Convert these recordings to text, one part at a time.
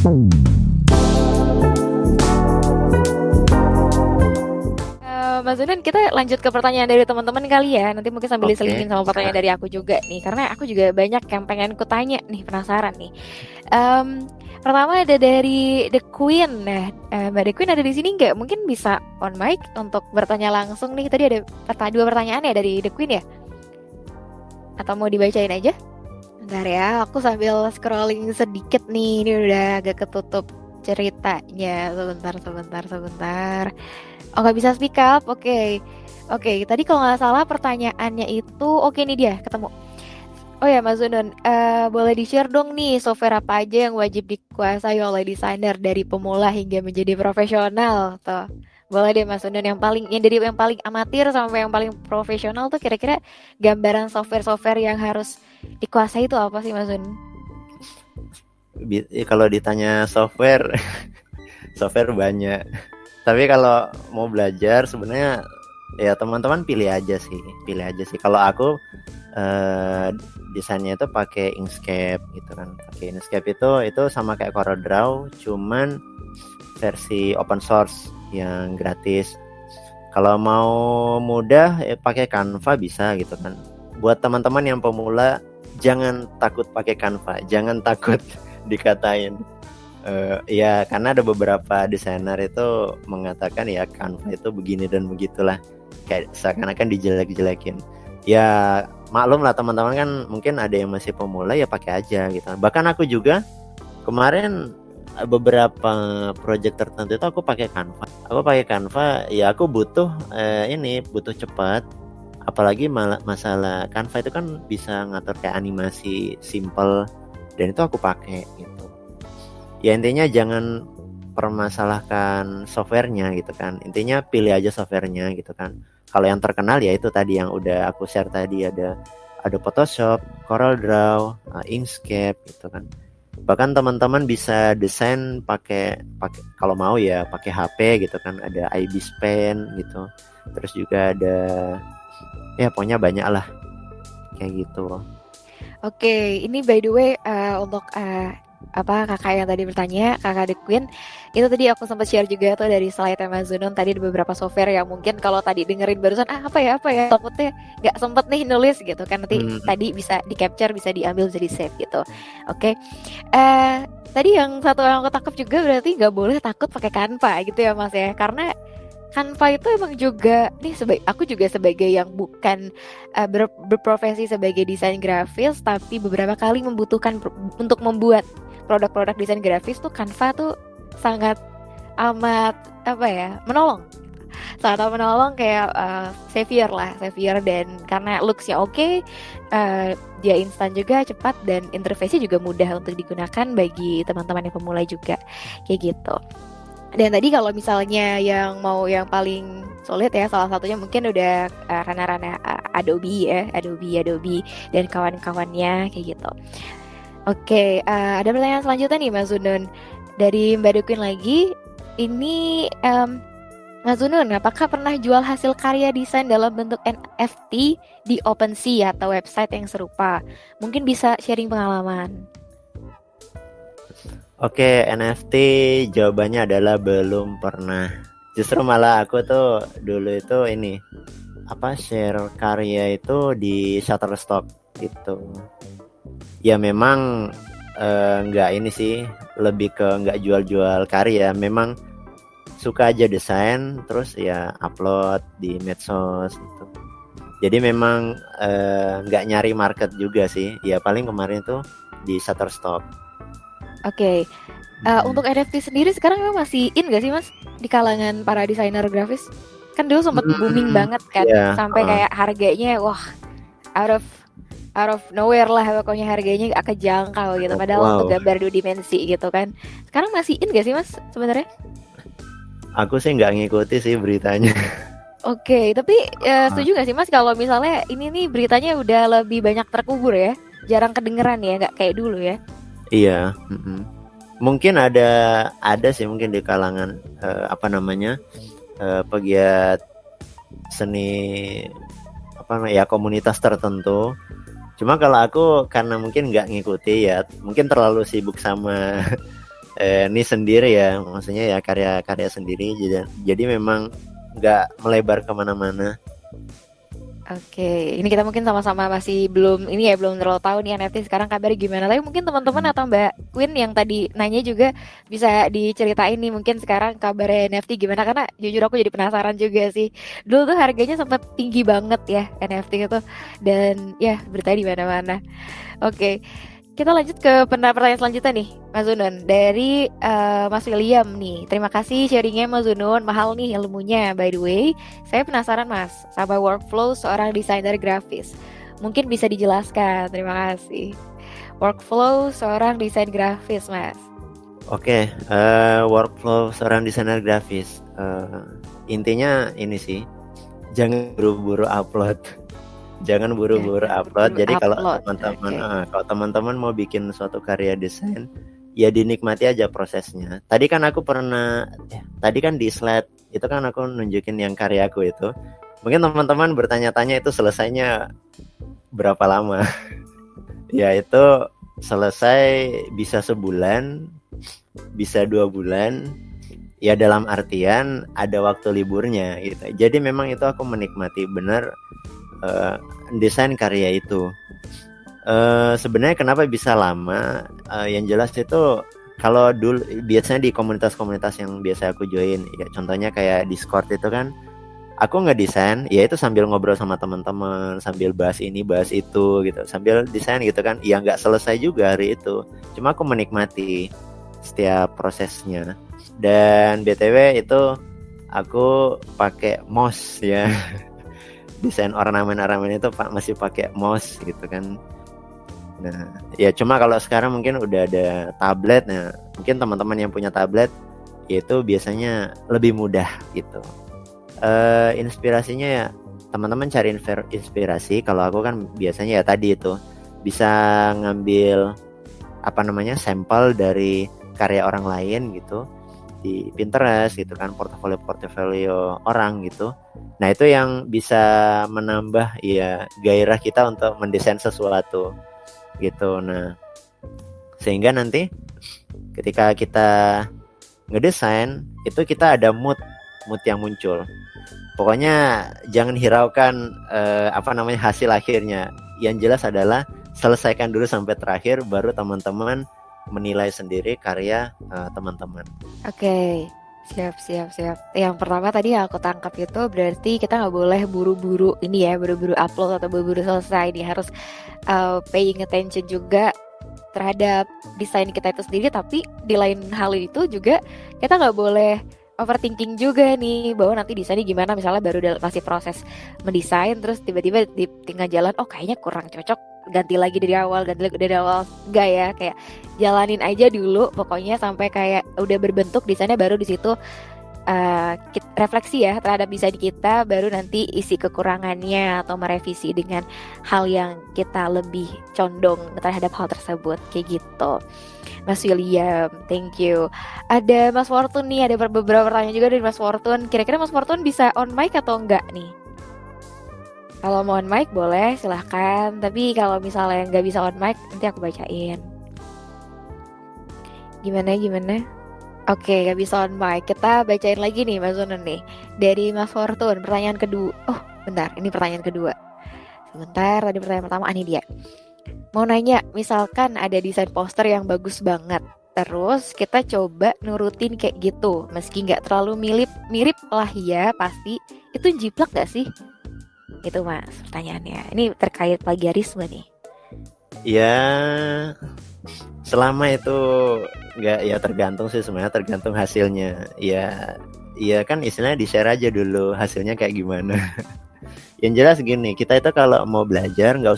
Mas Zunan, kita lanjut ke pertanyaan dari teman-teman kali ya. Nanti mungkin sambil Oke, diselingin sama pertanyaan bisa. dari aku juga nih, karena aku juga banyak yang pengen ku tanya nih, penasaran nih. Em, Pertama ada dari The Queen. Nah, Mbak The Queen ada di sini nggak? Mungkin bisa on mic untuk bertanya langsung nih. Tadi ada dua pertanyaan ya dari The Queen ya? Atau mau dibacain aja? Bentar ya, aku sambil scrolling sedikit nih. Ini udah agak ketutup ceritanya. Sebentar. Oh, nggak bisa speak up. Oke. Oke, tadi kalau nggak salah pertanyaannya itu, oke nih dia ketemu. Oh ya Mas Zunun, boleh di-share dong nih software apa aja yang wajib dikuasai oleh desainer dari pemula hingga menjadi profesional tuh. Boleh deh Mas Zunun, yang dari yang paling amatir sampai yang paling profesional tuh kira-kira gambaran software-software yang harus dikuasai itu apa sih Mas Zunun? Kalau ditanya software, software banyak. Tapi kalau mau belajar sebenarnya ya teman-teman pilih aja sih. Kalau aku desainnya itu pakai Inkscape gitu kan. Pakai Inkscape itu sama kayak CorelDRAW, cuman versi open source yang gratis. Kalau mau mudah pakai Canva bisa gitu kan. Buat teman-teman yang pemula jangan takut pakai Canva, jangan takut dikatain ya karena ada beberapa desainer itu mengatakan ya Canva itu begini dan begitulah, kayak seakan-akan dijelek-jelekin. Ya maklum lah teman-teman kan mungkin ada yang masih pemula ya pakai aja gitu. Bahkan aku juga kemarin beberapa project tertentu itu aku pakai Canva. Ya aku butuh butuh cepat. Apalagi masalah Canva itu kan bisa ngatur kayak animasi simple dan itu aku pakai gitu. Ya intinya jangan permasalahkan softwarenya gitu kan. Intinya pilih aja softwarenya gitu kan. Kalau yang terkenal ya itu tadi yang udah aku share tadi, ada Photoshop, CorelDRAW, Inkscape gitu kan. Bahkan teman-teman bisa desain pakai kalau mau ya pakai HP gitu kan, ada IBIS Pen gitu. Terus juga ada ya pokoknya banyak lah kayak gitu. Oke, ini by the way untuk apa kakak yang tadi bertanya, kakak The Queen, itu tadi aku sempat share juga tuh dari slide Mas Zunun tadi ada beberapa software yang mungkin kalau tadi dengerin barusan apa ya takutnya nggak sempet nih nulis gitu kan nanti tadi bisa di capture bisa diambil jadi save gitu. Oke, tadi yang satu yang aku tangkap juga berarti nggak boleh takut pakai Canva gitu ya Mas ya, karena Canva itu emang juga nih aku juga sebagai yang bukan berprofesi sebagai desain grafis tapi beberapa kali membutuhkan untuk membuat produk-produk desain grafis tuh Canva tuh sangat amat apa ya menolong, sangat amat menolong kayak savior dan karena looksnya oke, dia instan juga cepat dan interface-nya juga mudah untuk digunakan bagi teman-teman yang pemula juga kayak gitu. Dan tadi kalau misalnya yang mau yang paling sulit ya salah satunya mungkin udah rana-rana Adobe ya, Adobe dan kawan-kawannya kayak gitu. Oke, ada pertanyaan selanjutnya nih Mas Zunun dari Mbak Dukin lagi. Ini Mas Zunun, apakah pernah jual hasil karya desain dalam bentuk NFT di OpenSea atau website yang serupa? Mungkin bisa sharing pengalaman. Oke, NFT jawabannya adalah belum pernah. Justru malah aku tuh dulu itu share karya itu di Shutterstock gitu. Ya memang nggak ini sih, lebih ke nggak jual-jual karya. Memang suka aja desain, terus ya upload di medsos gitu. Jadi memang nggak nyari market juga sih. Ya paling kemarin tuh di Shutterstock. Oke, untuk NFT sendiri sekarang memang masih in gak sih Mas di kalangan para desainer grafis? Kan dulu sempat booming banget kan, Ya, sampai kayak harganya wah out of nowhere lah pokoknya harganya gak kejangkau gitu. Padahal untuk wow. gambar dua dimensi gitu kan. Sekarang masih in gak sih Mas sebenarnya? Aku sih nggak ngikuti sih beritanya. Oke, tapi setuju gak sih Mas kalau misalnya ini nih beritanya udah lebih banyak terkubur ya, jarang kedengeran ya, nggak kayak dulu ya? Iya. Mungkin ada sih mungkin di kalangan pegiat seni komunitas tertentu. Cuma kalau aku karena mungkin nggak ngikuti ya, mungkin terlalu sibuk sama ini sendiri ya, maksudnya ya karya-karya sendiri, jadi memang nggak melebar kemana-mana. Oke, ini kita mungkin sama-sama masih belum ini ya, belum terlalu tahu nih NFT sekarang kabarnya gimana. Tapi mungkin teman-teman atau Mbak Queen yang tadi nanya juga bisa diceritain nih mungkin sekarang kabarnya NFT gimana, karena jujur aku jadi penasaran juga sih. Dulu tuh harganya sempat tinggi banget ya NFT itu, dan ya beritanya di mana-mana. Oke. Kita lanjut ke pertanyaan selanjutnya nih, Mas Zunun. Dari Mas William nih. Terima kasih sharingnya Mas Zunun. Mahal nih ilmunya. By the way, saya penasaran Mas, sama workflow seorang desainer grafis. Mungkin bisa dijelaskan. Terima kasih. Workflow seorang desain grafis, Mas. Oke, workflow seorang desainer grafis. Intinya ini sih, jangan buru-buru upload. Jangan buru-buru upload. Jadi kalau teman-teman, kalau teman-teman mau bikin suatu karya desain, ya dinikmati aja prosesnya. Tadi kan di slide itu kan aku nunjukin yang karyaku itu. Mungkin teman-teman bertanya-tanya itu selesainya berapa lama? Ya itu selesai bisa sebulan, bisa 2 bulan. Ya dalam artian ada waktu liburnya gitu. Jadi memang itu aku menikmati benar. Desain karya itu sebenarnya kenapa bisa lama, yang jelas itu kalau dulu biasanya di komunitas-komunitas yang biasa aku join ya, contohnya kayak Discord itu kan aku ngedesain ya itu sambil ngobrol sama teman-teman, sambil bahas ini bahas itu gitu, sambil desain gitu kan, ya nggak selesai juga hari itu, cuma aku menikmati setiap prosesnya. Dan BTW itu aku pakai mouse ya. Desain ornamen-ornamen itu masih pakai mouse gitu kan. Nah, ya cuma kalau sekarang mungkin udah ada tablet. Nah, mungkin teman-teman yang punya tablet itu biasanya lebih mudah gitu. Inspirasinya ya teman-teman cari inspirasi. Kalau aku kan biasanya ya tadi itu bisa ngambil sampel dari karya orang lain gitu di Pinterest gitu kan, portofolio orang gitu. Nah itu yang bisa menambah ya gairah kita untuk mendesain sesuatu gitu. Nah sehingga nanti ketika kita ngedesain itu kita ada mood yang muncul. Pokoknya jangan hiraukan hasil akhirnya. Yang jelas adalah selesaikan dulu sampai terakhir, baru teman-teman menilai sendiri karya teman-teman. Oke, siap. Yang pertama tadi yang aku tangkap itu berarti kita nggak boleh buru-buru ini ya, buru-buru upload atau buru-buru selesai. Ini harus paying attention juga terhadap desain kita itu sendiri. Tapi di lain hal itu juga kita nggak boleh overthinking juga nih, bahwa nanti desainnya gimana, misalnya baru masih proses mendesain terus tiba-tiba di tengah jalan kayaknya kurang cocok, ganti lagi dari awal. Enggak ya, kayak jalanin aja dulu pokoknya sampai kayak udah berbentuk desainnya, baru di situ refleksi ya terhadap desain kita, baru nanti isi kekurangannya atau merevisi dengan hal yang kita lebih condong terhadap hal tersebut, kayak gitu. Mas William, thank you. Ada Mas Fortun nih, ada beberapa pertanyaan juga dari Mas Fortun. Kira-kira Mas Fortun bisa on mic atau enggak nih? Kalau mau on mic boleh, silahkan. Tapi kalau misalnya nggak bisa on mic, nanti aku bacain. Gimana? Oke, nggak bisa on mic. Kita bacain lagi nih Mas Zonon nih. Dari Mas Fortun, pertanyaan kedua. Oh, bentar, ini pertanyaan kedua. Sebentar, tadi pertanyaan pertama, ini dia. Mau nanya, misalkan ada desain poster yang bagus banget, terus kita coba nurutin kayak gitu, meski nggak terlalu mirip lah ya pasti, itu jiplak gak sih? Itu Mas pertanyaannya. Ini terkait plagiarisme nih. Ya, selama itu nggak, ya tergantung sih sebenarnya, tergantung hasilnya. Ya kan istilahnya di-share aja dulu hasilnya kayak gimana. Yang jelas gini, kita itu kalau mau belajar nggak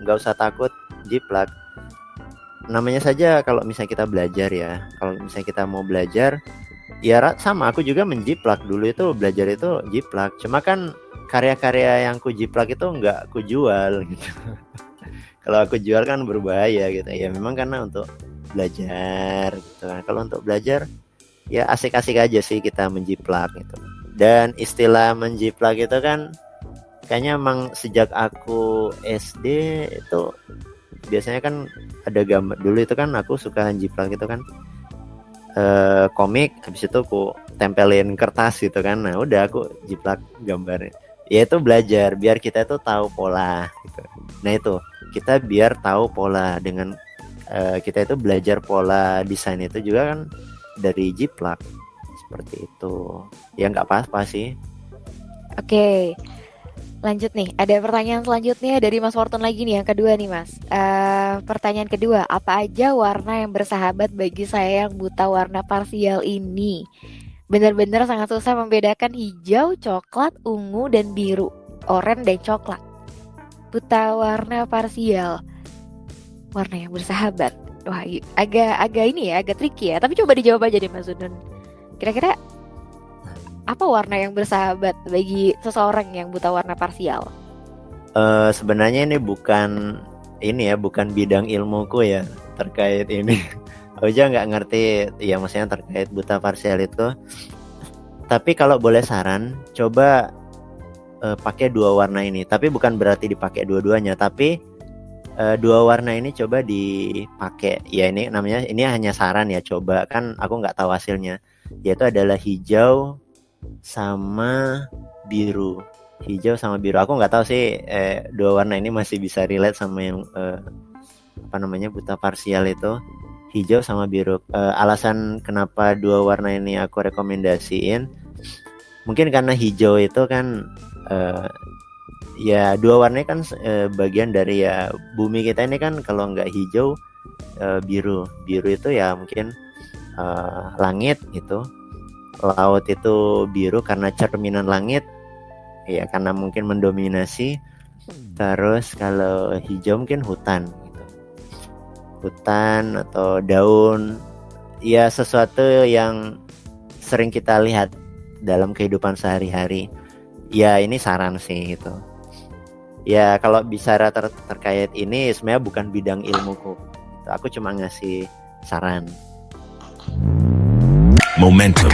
usah takut jiplak. Namanya saja kalau misalnya kita belajar ya, kalau misalnya kita mau belajar, ya sama aku juga menjiplak dulu itu, belajar itu jiplak. Cuma kan karya-karya yang ku jiplak itu nggak ku jual gitu. Kalau aku jual kan berbahaya gitu. Ya memang karena untuk belajar gitu kan. Kalau untuk belajar ya asik-asik aja sih kita menjiplak gitu. Dan istilah menjiplak itu kan kayaknya emang sejak aku SD itu biasanya kan ada gambar, dulu itu kan aku suka jiplak gitu kan, komik, habis itu aku tempelin kertas gitu kan. Nah udah aku jiplak gambarnya. Ya itu belajar biar kita itu tahu pola gitu. Nah itu kita biar tahu pola dengan kita itu belajar pola desain itu juga kan dari jiplak seperti itu. Ya nggak apa-apa sih. Oke, lanjut nih. Ada pertanyaan selanjutnya dari Mas Fortun lagi nih, yang kedua nih Mas. Pertanyaan kedua, apa aja warna yang bersahabat bagi saya yang buta warna parsial ini? Benar-benar sangat susah membedakan hijau, coklat, ungu, dan biru, oranye dan coklat. Buta warna parsial, warna yang bersahabat. Wah, agak ini ya, agak tricky ya. Tapi coba dijawab aja deh Mas Zunun. Kira-kira apa warna yang bersahabat bagi seseorang yang buta warna parsial? Sebenarnya ini bukan bidang ilmuku ya terkait ini. Aku aja nggak ngerti ya, maksudnya terkait buta parsial itu. Tapi kalau boleh saran, coba pakai dua warna ini. Tapi bukan berarti dipakai dua-duanya, tapi dua warna ini coba dipakai. Ya ini namanya, ini hanya saran ya, coba, kan aku nggak tahu hasilnya. Yaitu adalah hijau sama biru. Hijau sama biru. Aku nggak tahu sih dua warna ini masih bisa relate sama yang buta parsial itu. Hijau sama biru. Alasan kenapa dua warna ini aku rekomendasiin, mungkin karena hijau itu kan ya dua warna kan bagian dari ya bumi kita ini kan. Kalau nggak hijau, biru itu ya mungkin langit gitu. Laut itu biru karena cerminan langit ya, karena mungkin mendominasi. Terus kalau hijau mungkin hutan gitu. Hutan atau daun, ya sesuatu yang sering kita lihat dalam kehidupan sehari-hari. Ya ini saran sih gitu. Ya kalau bicara terkait ini sebenarnya bukan bidang ilmuku gitu. Aku cuma ngasih saran. Momentum.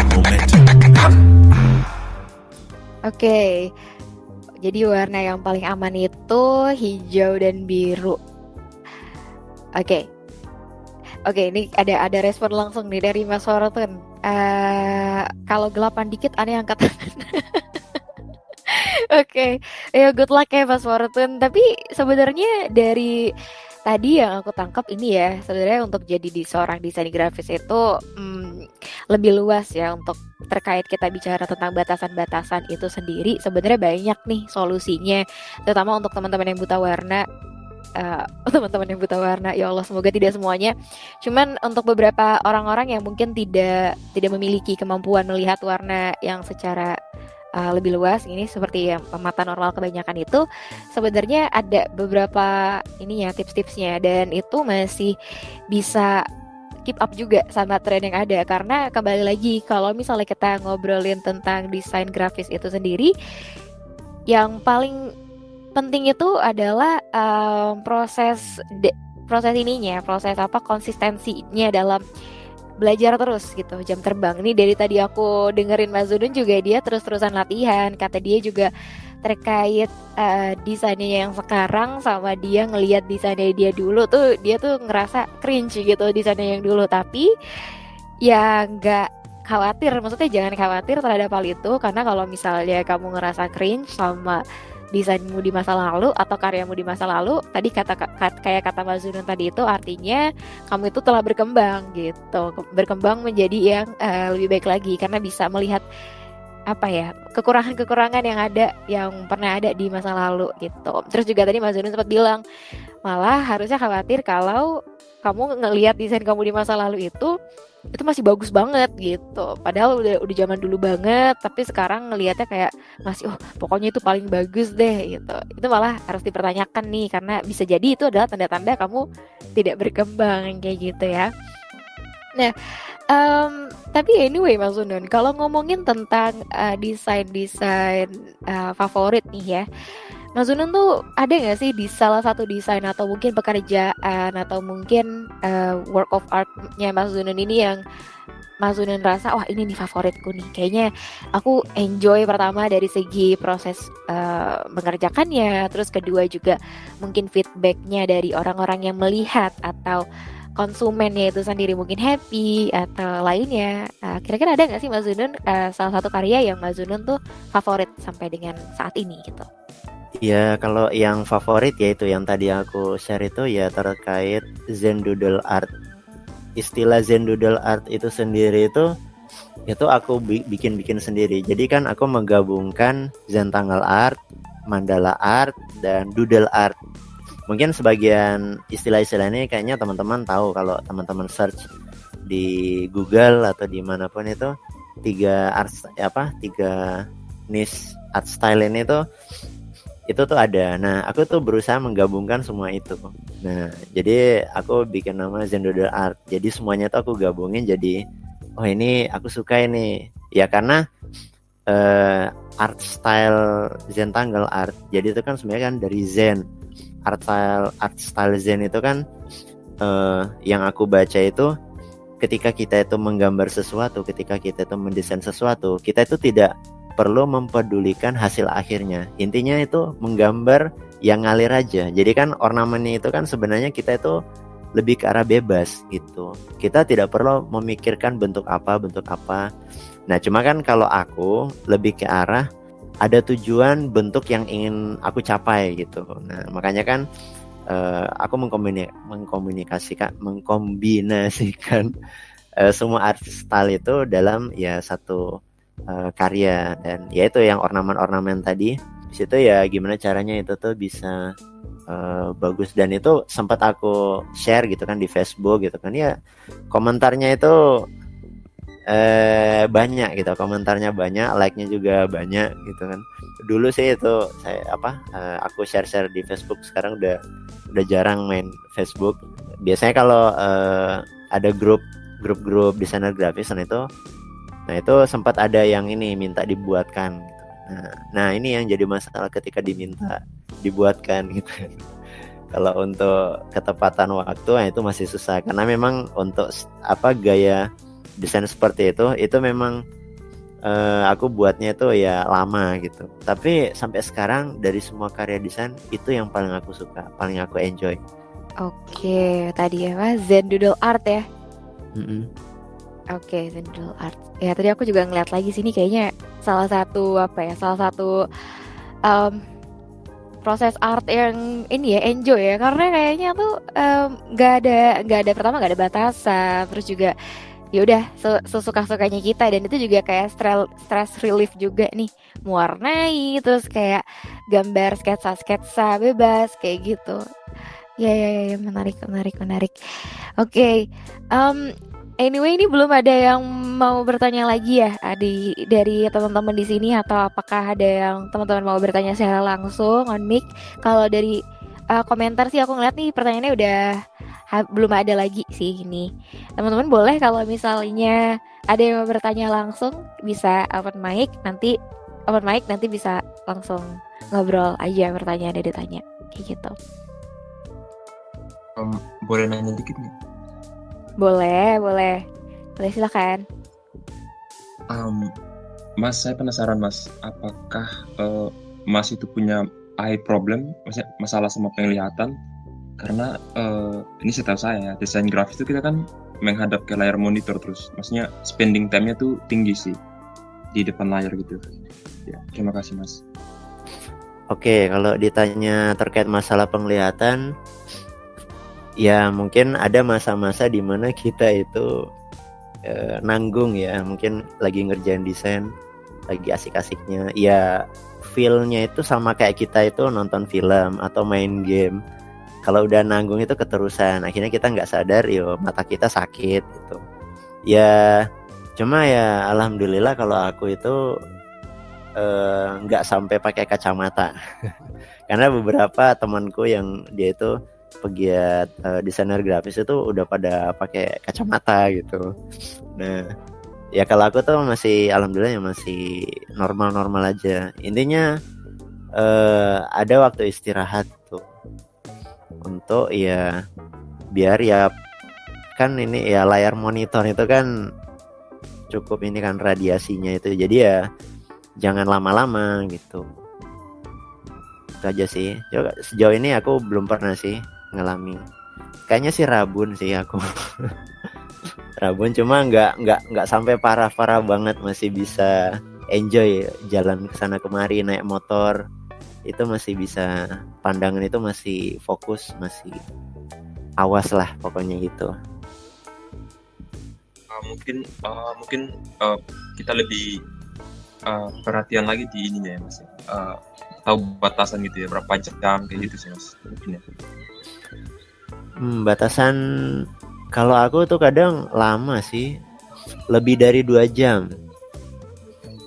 Oke, jadi warna yang paling aman itu hijau dan biru. Oke, ini ada respon langsung nih dari Mas Fortun. Kalau gelapan dikit aneh angkat tangan. Oke, ya good luck ya Mas Fortun. Tapi sebenarnya dari tadi yang aku tangkap ini ya, sebenarnya untuk jadi seorang desain grafis itu lebih luas ya, untuk terkait kita bicara tentang batasan-batasan itu sendiri. Sebenarnya banyak nih solusinya, terutama untuk teman-teman yang buta warna. Teman-teman yang buta warna, ya Allah semoga tidak semuanya. Cuman untuk beberapa orang-orang yang mungkin tidak memiliki kemampuan melihat warna yang secara lebih luas, ini seperti yang mata normal kebanyakan itu, sebenarnya ada beberapa ini ya tips-tipsnya, dan itu masih bisa keep up juga sama tren yang ada. Karena kembali lagi, kalau misalnya kita ngobrolin tentang desain grafis itu sendiri, yang paling penting itu adalah proses konsistensinya dalam belajar terus gitu, jam terbang. Ini dari tadi aku dengerin Mas Zunun juga, dia terus-terusan latihan. Kata dia juga terkait desainnya yang sekarang sama dia ngelihat desainnya dia dulu tuh, dia tuh ngerasa cringe gitu desainnya yang dulu. Tapi ya nggak khawatir, maksudnya jangan khawatir terhadap hal itu, karena kalau misalnya kamu ngerasa cringe sama desainmu di masa lalu atau karyamu di masa lalu, tadi kayak kata Mas Zunun tadi, itu artinya kamu itu telah berkembang gitu, berkembang menjadi yang lebih baik lagi, karena bisa melihat kekurangan-kekurangan yang pernah ada di masa lalu gitu. Terus juga tadi Mas Zunun sempat bilang, malah harusnya khawatir kalau kamu ngelihat desain kamu di masa lalu itu masih bagus banget gitu. Padahal udah zaman dulu banget, tapi sekarang ngelihatnya kayak masih pokoknya itu paling bagus deh gitu. Itu malah harus dipertanyakan nih, karena bisa jadi itu adalah tanda-tanda kamu tidak berkembang kayak gitu ya. Nah, tapi anyway Mas Zunun, kalau ngomongin tentang desain favorit nih ya, Mas Zunun tuh ada nggak sih di salah satu desain atau mungkin pekerjaan atau mungkin work of art-nya Mas Zunun ini yang Mas Zunun rasa, wah ini nih favoritku nih, kayaknya aku enjoy pertama dari segi proses mengerjakannya, terus kedua juga mungkin feedbacknya dari orang-orang yang melihat atau konsumennya itu sendiri mungkin happy atau lainnya. Kira-kira ada nggak sih Mas Zunun salah satu karya yang Mas Zunun tuh favorit sampai dengan saat ini gitu? Ya kalau yang favorit yaitu yang tadi aku share itu ya terkait Zen Doodle Art. Istilah Zen Doodle Art itu sendiri itu aku bikin sendiri. Jadi kan aku menggabungkan Zen Tanggal Art, Mandala Art, dan Doodle Art. Mungkin sebagian istilah-istilah ini kayaknya teman-teman tahu kalau teman-teman search di Google atau dimanapun itu tiga niche art style ini itu tuh ada. Nah, aku tuh berusaha menggabungkan semua itu. Nah, jadi aku bikin nama Zen Doodle Art. Jadi semuanya tuh aku gabungin jadi, oh ini aku suka ini. Ya karena art style Zen Tanggal Art. Jadi itu kan sebenarnya kan dari Zen. Art style Zen itu kan yang aku baca itu ketika kita itu menggambar sesuatu, ketika kita itu mendesain sesuatu, kita itu tidak perlu mempedulikan hasil akhirnya. Intinya itu menggambar yang ngalir aja. Jadi kan ornamennya itu kan sebenarnya kita itu lebih ke arah bebas gitu. Kita tidak perlu memikirkan bentuk apa. Nah cuma kan kalau aku lebih ke arah ada tujuan bentuk yang ingin aku capai gitu. Nah makanya kan aku mengkombinasikan semua art style itu dalam ya satu karya. Dan ya itu yang ornamen tadi. Di situ ya gimana caranya itu tuh bisa bagus, dan itu sempat aku share gitu kan di Facebook gitu kan, ya komentarnya itu banyak gitu, like-nya juga banyak gitu kan. Dulu sih itu saya aku share di Facebook, sekarang udah jarang main Facebook. Biasanya kalau ada grup desainer grafis nah itu sempat ada yang ini minta dibuatkan gitu. Nah ini yang jadi masalah ketika diminta dibuatkan gitu. Kalau untuk ketepatan waktu itu masih susah, karena memang untuk gaya desain seperti itu memang aku buatnya itu ya lama gitu. Tapi sampai sekarang dari semua karya desain itu yang paling aku suka, paling aku enjoy. Oke, tadi Zen Doodle Art ya. Oke, Zen Doodle Art. Ya tadi aku juga ngeliat lagi sini kayaknya salah satu proses art yang ini ya enjoy ya, karena kayaknya tuh nggak ada pertama nggak ada batasan, terus juga ya udah sesuka-sukanya kita, dan itu juga kayak stress relief juga nih, mewarnai terus kayak gambar sketsa bebas kayak gitu. Ya, menarik. Oke, anyway, ini belum ada yang mau bertanya lagi ya dari teman-teman di sini, atau apakah ada yang teman-teman mau bertanya secara langsung on mic? Kalau dari komentar sih aku ngeliat nih pertanyaannya udah belum ada lagi sih ini. Teman-teman boleh kalau misalnya ada yang mau bertanya langsung bisa open mic, nanti bisa langsung ngobrol aja, pertanyaan ada ditanya kayak gitu. Boleh nanya dikit nih? Boleh silakan. Mas, saya penasaran Mas, apakah Mas itu punya eye problem, maksudnya masalah sama penglihatan? Karena ini setahu saya desain grafis itu kita kan menghadap ke layar monitor terus, maksudnya spending time-nya tuh tinggi sih di depan layar gitu. Ya, terima kasih Mas. Oke, kalau ditanya terkait masalah penglihatan, ya mungkin ada masa-masa di mana kita itu nanggung ya, mungkin lagi ngerjain desain, lagi asik-asiknya, ya feel-nya itu sama kayak kita itu nonton film atau main game. Kalau udah nanggung itu keterusan, akhirnya kita nggak sadar, mata kita sakit gitu. Ya cuma ya alhamdulillah kalau aku itu nggak sampai pakai kacamata. Karena beberapa temanku yang dia itu pegiat desainer grafis itu udah pada pakai kacamata gitu. Nah ya kalau aku tuh masih alhamdulillah ya masih normal aja. Intinya ada waktu istirahat tuh untuk ya biar ya kan ini ya layar monitor itu kan cukup ini kan radiasinya itu, jadi ya jangan lama-lama gitu. Itu aja sih. Sejauh ini aku belum pernah sih ngalami Kayaknya sih rabun sih aku. Rabun, cuma nggak sampai parah-parah banget, masih bisa enjoy jalan ke sana kemari naik motor. Itu masih bisa, pandangan itu masih fokus, masih awas lah pokoknya gitu. Mungkin kita lebih perhatian lagi di ininya ya Mas. Tahu batasan gitu ya, berapa jam kayak gitu sih Mas. Mungkin ya. Batasan kalau aku tuh kadang lama sih, lebih dari 2 jam.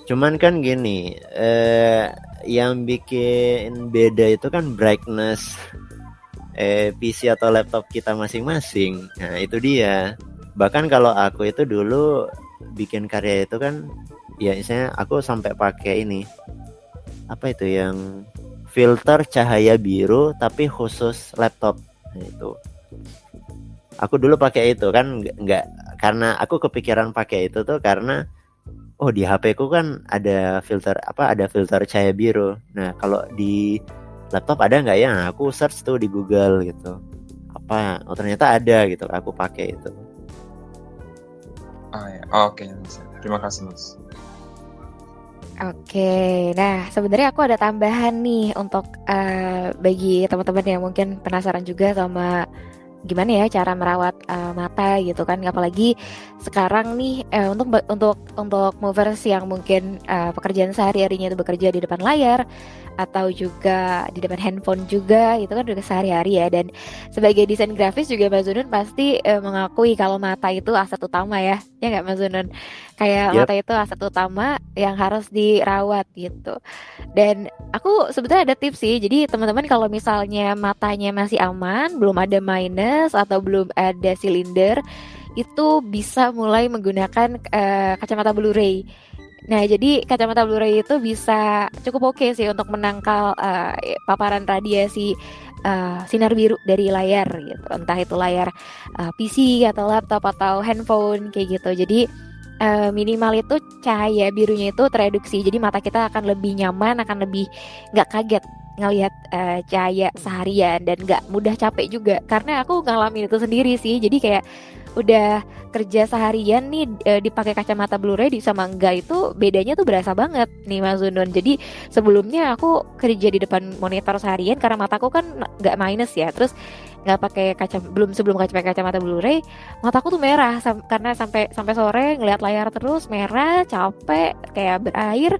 Cuman kan gini, yang bikin beda itu kan brightness PC atau laptop kita masing-masing. Nah itu dia. Bahkan kalau aku itu dulu bikin karya itu kan, ya misalnya aku sampai pakai ini, apa itu yang filter cahaya biru tapi khusus laptop. Nah, itu aku dulu pakai itu kan, nggak karena aku kepikiran pakai itu tuh karena oh di HP ku kan ada filter cahaya biru. Nah kalau di laptop ada nggak ya? Aku search tuh di Google gitu. Oh ternyata ada gitu. Aku pakai itu. Ya. Oke, Mas. Terima kasih Mas. Oke, nah sebenarnya aku ada tambahan nih untuk bagi teman-teman yang mungkin penasaran juga sama gimana ya cara merawat mata gitu kan, apalagi sekarang nih untuk movers yang mungkin pekerjaan sehari-harinya itu bekerja di depan layar atau juga di depan handphone juga, itu kan udah sehari-hari ya. Dan sebagai desain grafis juga Mas Zunun pasti mengakui kalau mata itu aset utama ya nggak Mas Zunun? Kayak Yep. mata itu aset utama yang harus dirawat gitu. Dan aku sebetulnya ada tips sih. Jadi teman-teman kalau misalnya matanya masih aman, belum ada minus atau belum ada silinder, itu bisa mulai menggunakan kacamata Blu-ray. Nah, jadi kacamata Blu-ray itu bisa cukup oke sih untuk menangkal paparan radiasi sinar biru dari layar gitu. Entah itu layar PC atau laptop atau handphone kayak gitu. Jadi minimal itu cahaya birunya itu tereduksi. Jadi mata kita akan lebih nyaman, akan lebih nggak kaget ngelihat cahaya seharian dan nggak mudah capek juga. Karena aku ngalamin itu sendiri sih. Jadi kayak udah kerja seharian nih dipakai kacamata Blu-ray di sama enggak itu bedanya tuh berasa banget nih Mas Zunun. Jadi sebelumnya aku kerja di depan monitor seharian karena mataku kan nggak minus ya. Terus nggak pakai sebelum pakai kacamata Blu-ray, mataku tuh merah karena sampai sore ngelihat layar terus merah, capek kayak berair.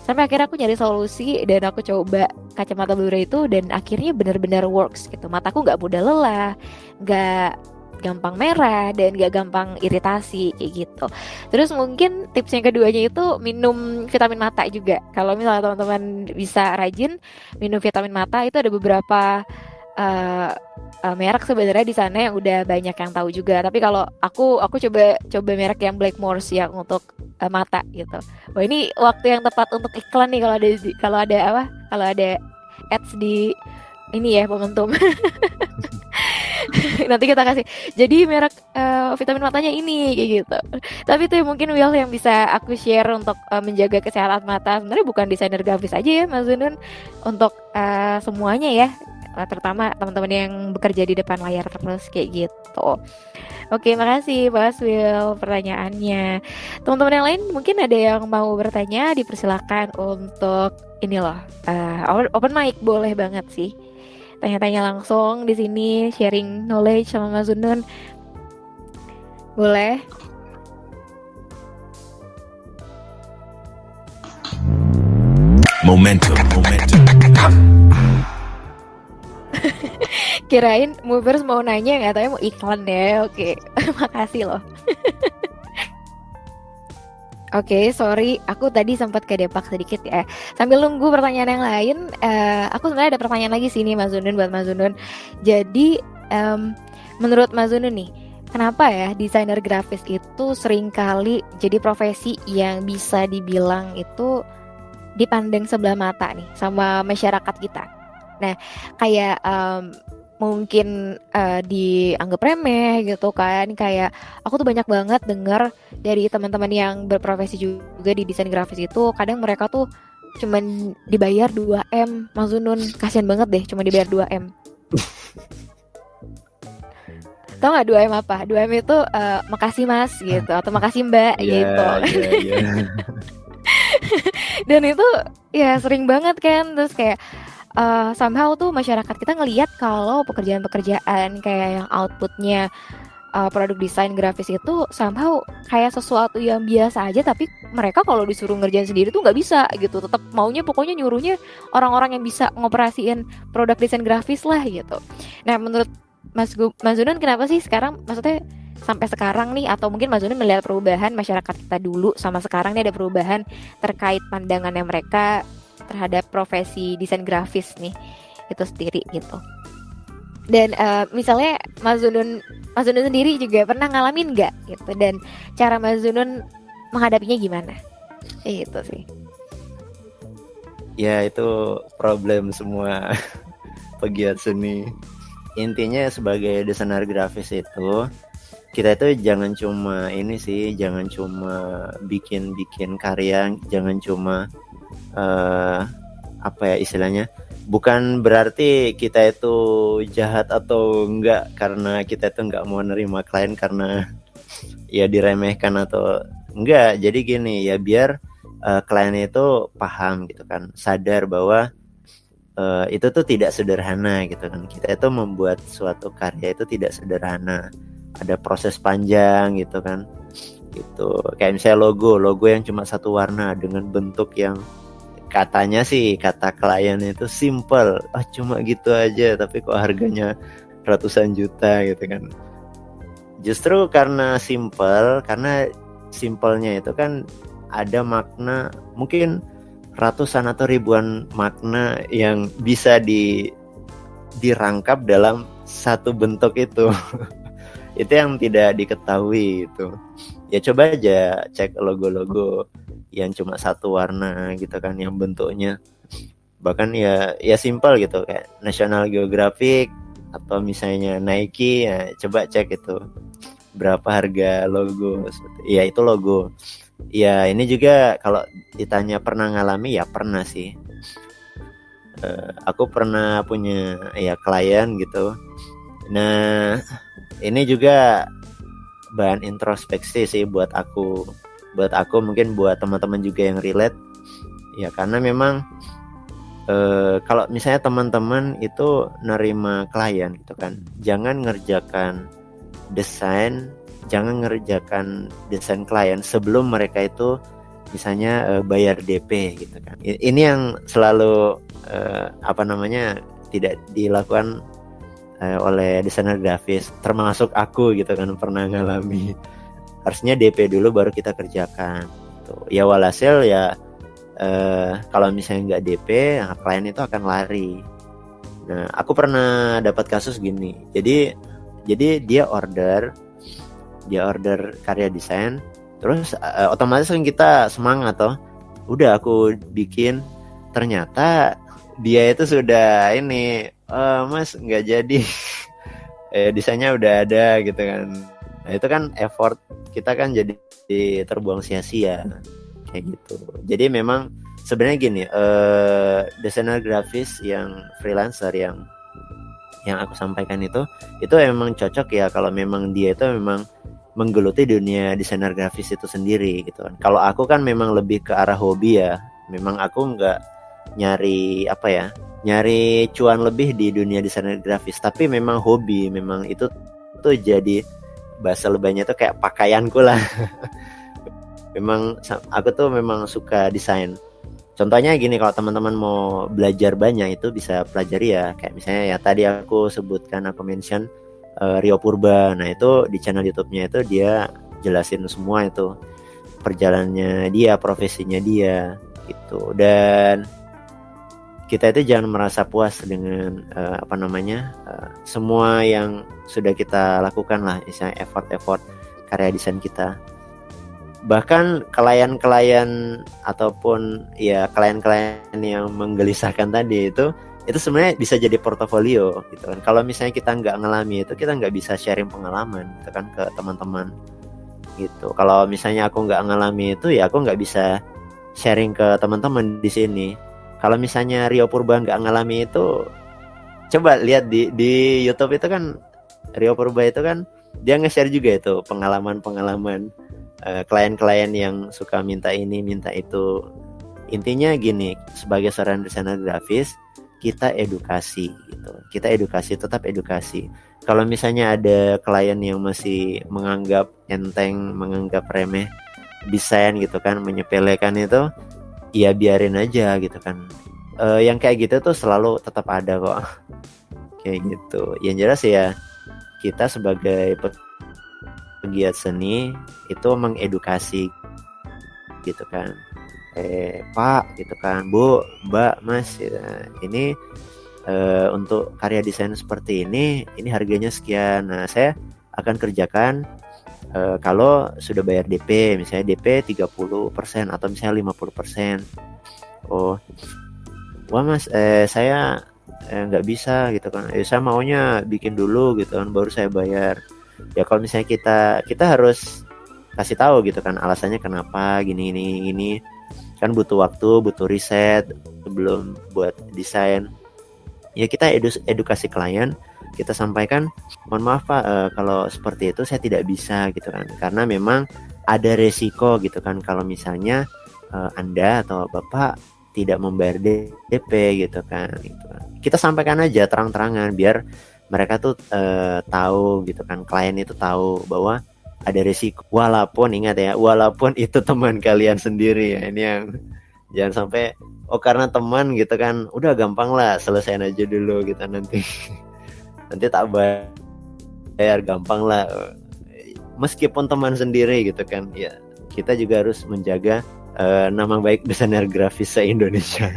Sampai akhirnya aku nyari solusi dan aku coba kacamata Blu-ray itu dan akhirnya benar-benar works gitu. Mataku nggak mudah lelah, nggak gampang merah dan gak gampang iritasi kayak gitu. Terus mungkin tips yang keduanya itu minum vitamin mata juga. Kalau misalnya teman-teman bisa rajin minum vitamin mata, itu ada beberapa merek sebenarnya di sana yang udah banyak yang tahu juga. Tapi kalau aku coba merek yang Blackmores yang untuk mata gitu. Wah ini waktu yang tepat untuk iklan nih kalau ada ads di ini ya momentum. Nanti kita kasih. Jadi merek vitamin matanya ini kayak gitu. Tapi itu mungkin Will yang bisa aku share untuk menjaga kesehatan mata. Sebenarnya bukan desainer grafis aja ya Mas Zunun, untuk semuanya ya. Terutama teman-teman yang bekerja di depan layar terus kayak gitu. Oke, makasih Mas Will pertanyaannya. Teman-teman yang lain mungkin ada yang mau bertanya, dipersilakan untuk ini loh. Open mic boleh banget sih. Tanya-tanya langsung di sini, sharing knowledge sama Mas Zunun. Boleh? Momentum. Kirain movers mau nanya, nggak tahu mau iklan deh. Oke, makasih loh. Oke, sorry, aku tadi sempat kedepak sedikit ya. Sambil nunggu pertanyaan yang lain, aku sebenarnya ada pertanyaan lagi sih nih Mas Zunun, buat Mas Zunun. Jadi, menurut Mas Zunun nih, kenapa ya desainer grafis itu seringkali jadi profesi yang bisa dibilang itu dipandang sebelah mata nih sama masyarakat kita? Nah, kayak mungkin dianggap remeh gitu kan. Kayak aku tuh banyak banget dengar dari teman-teman yang berprofesi juga di desain grafis itu, kadang mereka tuh cuman dibayar 2M. Mas Zunun, kasihan banget deh cuma dibayar 2M. Tau nggak 2M apa? 2M itu makasih mas gitu atau makasih mbak gitu. Iya. Dan itu ya sering banget kan. Terus kayak somehow tuh masyarakat kita ngelihat kalau pekerjaan-pekerjaan kayak yang outputnya produk desain grafis itu somehow kayak sesuatu yang biasa aja, tapi mereka kalau disuruh ngerjain sendiri tuh nggak bisa gitu. Tetap maunya pokoknya nyuruhnya orang-orang yang bisa ngoperasiin produk desain grafis lah gitu. Nah menurut Mas Zunan kenapa sih sekarang, maksudnya sampai sekarang nih, atau mungkin Mas Zunan melihat perubahan masyarakat kita dulu sama sekarang nih, ada perubahan terkait pandangannya mereka terhadap profesi desain grafis nih itu sendiri gitu. Dan misalnya Mas Zunun sendiri juga pernah ngalamin nggak gitu, dan cara Mas Zunun menghadapinya gimana? Itu sih. Ya itu problem semua pegiat seni. Intinya sebagai desainer grafis itu kita itu jangan cuma ini sih, jangan cuma bikin karya, jangan cuma apa ya istilahnya, bukan berarti kita itu jahat atau enggak karena kita itu enggak mau nerima klien karena ya diremehkan atau enggak. Jadi gini ya, biar klien itu paham gitu kan, sadar bahwa itu tuh tidak sederhana gitu kan. Kita itu membuat suatu karya itu tidak sederhana, ada proses panjang gitu kan. Gitu kayak misalnya logo yang cuma satu warna dengan bentuk yang katanya sih, kata klien itu simple, cuma gitu aja, tapi kok harganya ratusan juta gitu kan. Justru karena simpelnya itu kan ada makna, mungkin ratusan atau ribuan makna yang bisa dirangkap dalam satu bentuk itu. Itu yang tidak diketahui itu. Ya coba aja cek logo-logo yang cuma satu warna gitu kan, yang bentuknya bahkan ya simpel gitu kayak National Geographic atau misalnya Nike, ya coba cek itu berapa harga logo. Ya itu logo. Ya ini juga kalau ditanya pernah ngalami, ya pernah sih. Aku pernah punya ya klien gitu. Nah ini juga bahan introspeksi sih buat aku, mungkin buat teman-teman juga yang relate ya, karena memang kalau misalnya teman-teman itu nerima klien gitu kan, jangan ngerjakan desain klien sebelum mereka itu misalnya bayar DP gitu kan. Ini yang selalu tidak dilakukan oleh desainer grafis, termasuk aku gitu kan, pernah ngalami. Harusnya DP dulu baru kita kerjakan gitu. Ya walhasil ya kalau misalnya nggak DP, klien itu akan lari. Nah aku pernah dapat kasus gini, jadi dia order karya desain, terus otomatis kan kita semangat toh, udah aku bikin, ternyata dia itu sudah ini, mas nggak jadi, desainnya udah ada gitu kan. Nah itu kan effort kita kan jadi terbuang sia-sia kayak gitu. Jadi memang sebenarnya gini, desainer grafis yang freelancer yang aku sampaikan itu memang cocok ya kalau memang dia itu memang menggeluti dunia desainer grafis itu sendiri gitu kan. Kalau aku kan memang lebih ke arah hobi ya, memang aku nggak nyari cuan lebih di dunia desainer grafis, tapi memang hobi, memang itu tuh jadi bahasa lebaynya tuh kayak pakaianku lah. Memang aku tuh memang suka desain. Contohnya gini, kalau teman-teman mau belajar banyak itu bisa pelajari ya, kayak misalnya ya tadi aku sebutkan, aku mention Rio Purba. Nah itu di channel YouTube-nya itu dia jelasin semua itu perjalanannya dia, profesinya dia gitu. Dan kita itu jangan merasa puas dengan semua yang sudah kita lakukan lah, misalnya effort karya desain kita. Bahkan klien-klien ataupun ya klien-klien yang menggelisahkan tadi itu sebenarnya bisa jadi portofolio gitu kan. Kalau misalnya kita nggak ngalami itu, kita nggak bisa sharing pengalaman gitu kan ke teman-teman gitu. Kalau misalnya aku nggak ngalami itu, ya aku nggak bisa sharing ke teman-teman di sini. Kalau misalnya Rio Purba nggak ngalami itu, coba lihat di YouTube itu kan Rio Purba itu kan dia nge-share juga itu pengalaman-pengalaman klien-klien yang suka minta ini minta itu. Intinya gini, sebagai seorang desainer grafis kita edukasi gitu. Kita edukasi, tetap edukasi. Kalau misalnya ada klien yang masih menganggap enteng, menganggap remeh desain gitu kan, menyepelekan itu, ya biarin aja gitu kan. Yang kayak gitu tuh selalu tetap ada kok. Kayak gitu. Yang jelas ya kita sebagai pegiat seni itu mengedukasi gitu kan. Pak gitu kan, Bu, Mbak, Mas, ini untuk karya desain seperti ini harganya sekian. Nah, saya akan kerjakan kalau sudah bayar DP, misalnya DP 30% atau misalnya 50%. Oh, wah Mas, saya nggak bisa gitu kan. Saya maunya bikin dulu gitu kan, baru saya bayar. Ya kalau misalnya kita harus kasih tahu gitu kan alasannya kenapa gini kan, butuh waktu, butuh riset sebelum buat desain. Ya kita edukasi klien, kita sampaikan, mohon maaf Pak, kalau seperti itu saya tidak bisa gitu kan, karena memang ada resiko gitu kan kalau misalnya Anda atau Bapak tidak membayar DP gitu kan. Kita sampaikan aja terang-terangan biar mereka tuh tahu gitu kan, klien itu tahu bahwa ada resiko, walaupun ingat ya, walaupun itu teman kalian sendiri ya. Ini yang jangan sampai karena teman gitu kan, udah gampang lah, selesaiin aja dulu gitu, nanti tak bayar, gampang lah. Meskipun teman sendiri gitu kan, ya kita juga harus menjaga nama baik desainer grafis se-Indonesia.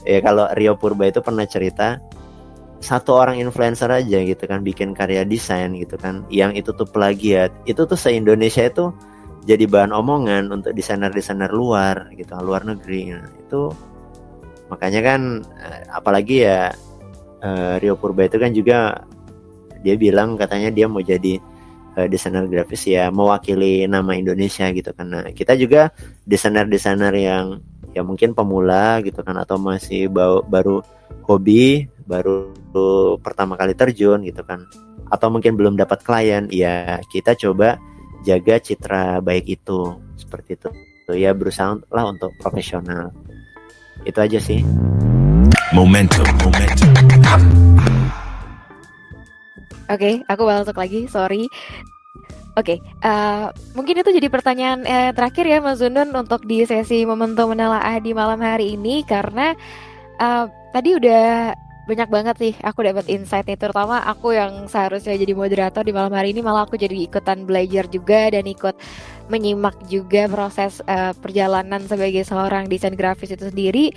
Ya kalau Rio Purba itu pernah cerita, satu orang influencer aja gitu kan bikin karya desain gitu kan, yang itu tuh plagiat, itu tuh se-Indonesia itu jadi bahan omongan untuk desainer-desainer luar gitu, luar negeri. Nah, itu makanya kan apalagi ya Rio Purba itu kan juga dia bilang katanya dia mau jadi desainer grafis ya mewakili nama Indonesia gitu kan. Nah, kita juga desainer-desainer yang ya mungkin pemula gitu kan, atau masih baru hobi, baru pertama kali terjun gitu kan, atau mungkin belum dapat klien, ya kita coba jaga citra baik itu, seperti itu ya, berusaha lah untuk profesional. Itu aja sih. Momentum. Oke, aku balik lagi, sorry. Oke, mungkin itu jadi pertanyaan terakhir ya Mas Zunun untuk di sesi Momentum Menelaah di malam hari ini, karena tadi udah banyak banget sih aku dapat insight nih, terutama aku yang seharusnya jadi moderator di malam hari ini, malah aku jadi ikutan belajar juga dan ikut menyimak juga proses perjalanan sebagai seorang desain grafis itu sendiri.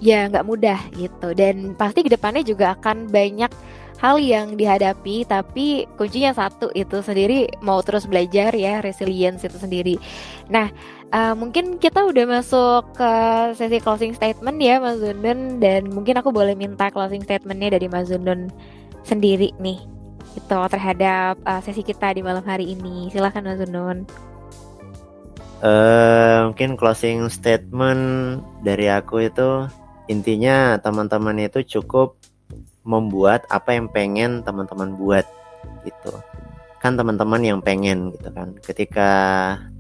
Ya nggak mudah gitu, dan pasti kedepannya juga akan banyak hal yang dihadapi, tapi kuncinya satu itu sendiri, mau terus belajar ya, resilience itu sendiri. Nah, mungkin kita udah masuk ke sesi closing statement ya Mas Zunun, dan mungkin aku boleh minta closing statementnya dari Mas Zunun sendiri nih gitu terhadap sesi kita di malam hari ini. Silahkan Mas Zunun. Mungkin closing statement dari aku itu intinya teman-teman itu cukup membuat apa yang pengen teman-teman buat gitu kan, teman-teman yang pengen gitu kan. Ketika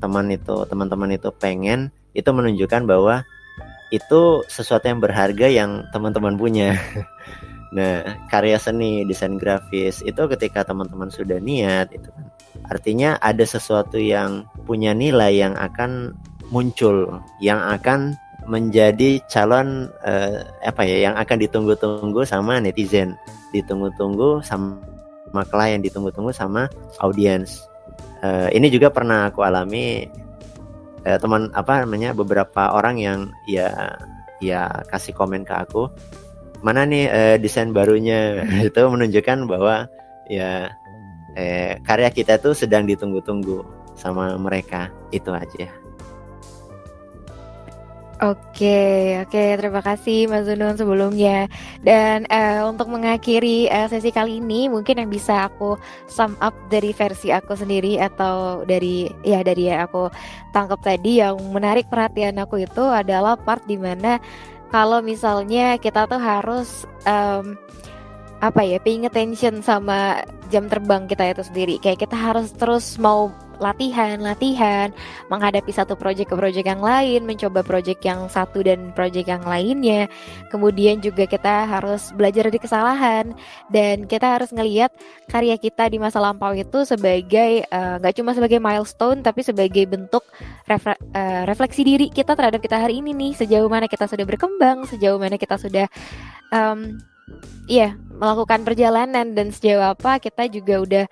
teman-teman itu pengen, itu menunjukkan bahwa itu sesuatu yang berharga yang teman-teman punya. Nah, karya seni, desain grafis itu ketika teman-teman sudah niat itu kan, artinya ada sesuatu yang punya nilai yang akan muncul, yang akan menjadi calon yang akan ditunggu-tunggu sama netizen, ditunggu-tunggu sama klien, ditunggu-tunggu sama audiens. Ini juga pernah aku alami, beberapa orang yang ya kasih komen ke aku, mana nih desain barunya. Itu menunjukkan bahwa ya karya kita tuh sedang ditunggu-tunggu sama mereka. Itu aja. Oke, terima kasih Mas Zunun sebelumnya. Dan untuk mengakhiri sesi kali ini, mungkin yang bisa aku sum up dari versi aku sendiri, atau dari yang aku tangkap tadi, yang menarik perhatian aku itu adalah part dimana kalau misalnya kita tuh harus apa ya, paying attention sama jam terbang kita itu sendiri. Kayak kita harus terus mau latihan menghadapi satu project ke project yang lain, mencoba project yang satu dan project yang lainnya. Kemudian juga kita harus belajar dari kesalahan, dan kita harus ngelihat karya kita di masa lampau itu sebagai nggak cuma sebagai milestone, tapi sebagai bentuk refleksi diri kita terhadap kita hari ini nih, sejauh mana kita sudah berkembang, sejauh mana kita sudah melakukan perjalanan, dan sejauh apa kita juga udah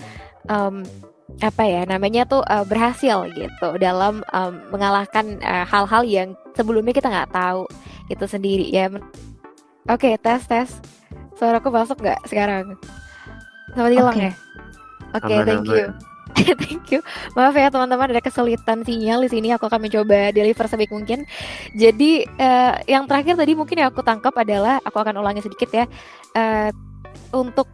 berhasil gitu dalam mengalahkan hal-hal yang sebelumnya kita nggak tahu itu sendiri ya. Oke, tes suaraku masuk nggak sekarang? Sempat hilang ya? Oke, thank you. Thank you. Maaf ya teman-teman, ada kesulitan sinyal di sini. Aku akan mencoba deliver sebaik mungkin. Jadi yang terakhir tadi mungkin yang aku tangkap adalah, aku akan ulangi sedikit ya. Untuk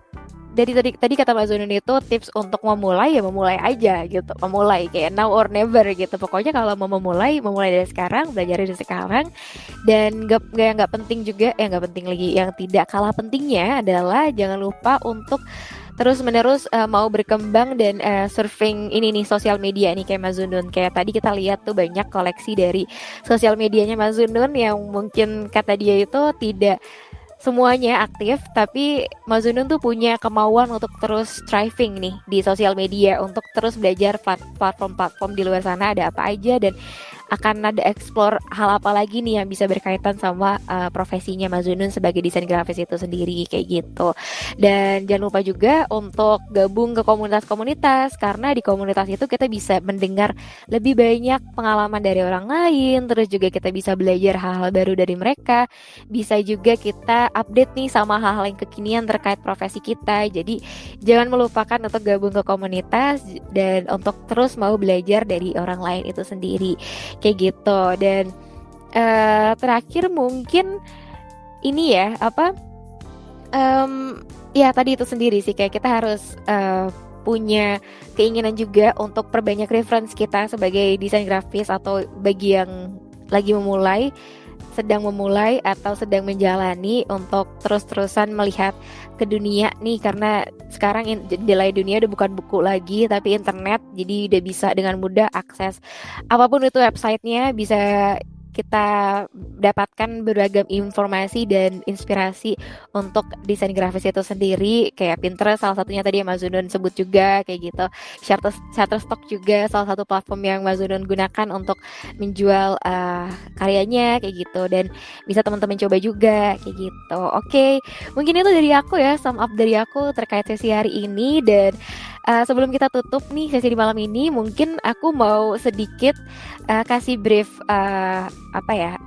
tadi kata Mbak Zunun itu tips untuk memulai ya memulai aja gitu. Memulai kayak now or never gitu. Pokoknya kalau mau memulai dari sekarang, belajar dari sekarang. Dan nggak penting juga, nggak penting lagi, yang tidak kalah pentingnya adalah jangan lupa untuk terus-menerus mau berkembang dan surfing ini nih sosial media nih kayak Mas Zunun. Kayak tadi kita lihat tuh banyak koleksi dari sosial medianya Mas Zunun yang mungkin kata dia itu tidak semuanya aktif, tapi Mas Zunun tuh punya kemauan untuk terus striving nih di sosial media, untuk terus belajar platform-platform di luar sana ada apa aja, dan akan ada explore hal apa lagi nih yang bisa berkaitan sama profesinya Mas Zunun sebagai desain grafis itu sendiri kayak gitu. Dan jangan lupa juga untuk gabung ke komunitas-komunitas, karena di komunitas itu kita bisa mendengar lebih banyak pengalaman dari orang lain, terus juga kita bisa belajar hal-hal baru dari mereka, bisa juga kita update nih sama hal-hal yang kekinian terkait profesi kita. Jadi jangan melupakan untuk gabung ke komunitas dan untuk terus mau belajar dari orang lain itu sendiri kayak gitu. Dan terakhir mungkin ini ya ya tadi itu sendiri sih, kayak kita harus punya keinginan juga untuk perbanyak reference kita sebagai desain grafis, atau bagi yang lagi memulai, sedang memulai, atau sedang menjalani, untuk terus-terusan melihat ke dunia nih, karena sekarang jendela dunia udah bukan buku lagi tapi internet. Jadi udah bisa dengan mudah akses apapun itu websitenya, bisa kita dapatkan beragam informasi dan inspirasi untuk desain grafis itu sendiri. Kayak Pinterest salah satunya tadi yang Mas Zunun sebut juga kayak gitu. Shutterstock juga salah satu platform yang Mas Zunun gunakan untuk menjual karyanya kayak gitu, dan bisa teman-teman coba juga kayak gitu. Oke, mungkin itu dari aku ya, sum up dari aku terkait sesi hari ini. Dan sebelum kita tutup nih sesi di malam ini, mungkin aku mau sedikit kasih brief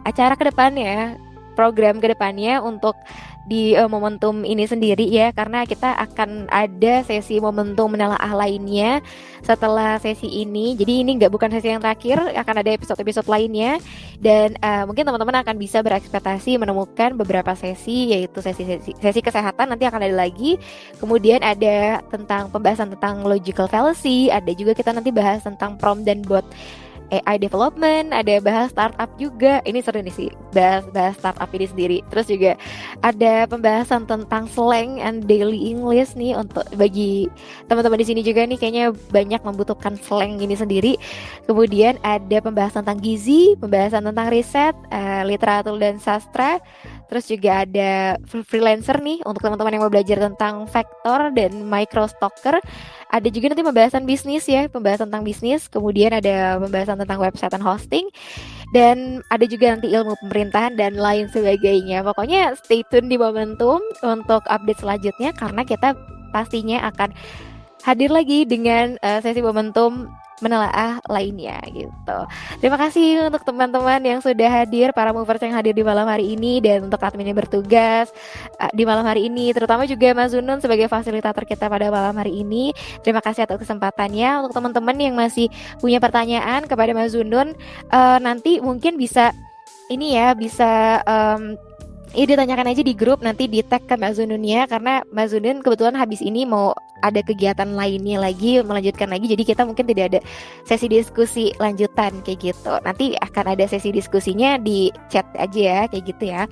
acara kedepannya, program kedepannya untuk di momentum ini sendiri ya, karena kita akan ada sesi momentum menelaah lainnya setelah sesi ini. Jadi ini bukan sesi yang terakhir, akan ada episode-episode lainnya, dan mungkin teman-teman akan bisa berekspektasi menemukan beberapa sesi, yaitu sesi kesehatan nanti akan ada lagi, kemudian ada tentang pembahasan tentang logical fallacy, ada juga kita nanti bahas tentang prompt dan bot AI development, ada bahas startup juga. Ini seru nih sih, bahas startup ini sendiri. Terus juga ada pembahasan tentang slang and daily English nih, untuk bagi teman-teman di sini juga nih kayaknya banyak membutuhkan slang ini sendiri. Kemudian ada pembahasan tentang gizi, pembahasan tentang riset, literatur dan sastra. Terus juga ada freelancer nih untuk teman-teman yang mau belajar tentang vektor dan microstalker. Ada juga nanti pembahasan bisnis ya, pembahasan tentang bisnis. Kemudian ada pembahasan tentang website dan hosting. Dan ada juga nanti ilmu pemerintahan dan lain sebagainya. Pokoknya stay tune di Momentum untuk update selanjutnya, karena kita pastinya akan hadir lagi dengan sesi Momentum menelaah lainnya gitu. Terima kasih untuk teman-teman yang sudah hadir, para movers yang hadir di malam hari ini, dan untuk admin yang bertugas di malam hari ini, terutama juga Mas Zunun sebagai fasilitator kita pada malam hari ini. Terima kasih atas kesempatannya. Untuk teman-teman yang masih punya pertanyaan kepada Mas Zunun, nanti mungkin bisa Iya, ditanyakan aja di grup, nanti di tag ke Mbak Zununnya, karena Mbak Zunun kebetulan habis ini mau ada kegiatan lainnya lagi, melanjutkan lagi, jadi kita mungkin tidak ada sesi diskusi lanjutan kayak gitu. Nanti akan ada sesi diskusinya di chat aja ya, kayak gitu ya.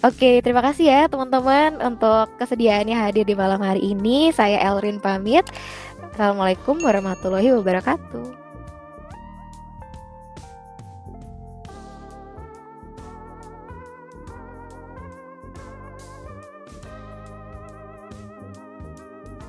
Oke, terima kasih ya teman-teman untuk kesediaannya hadir di malam hari ini. Saya Elrin pamit. Assalamualaikum warahmatullahi wabarakatuh.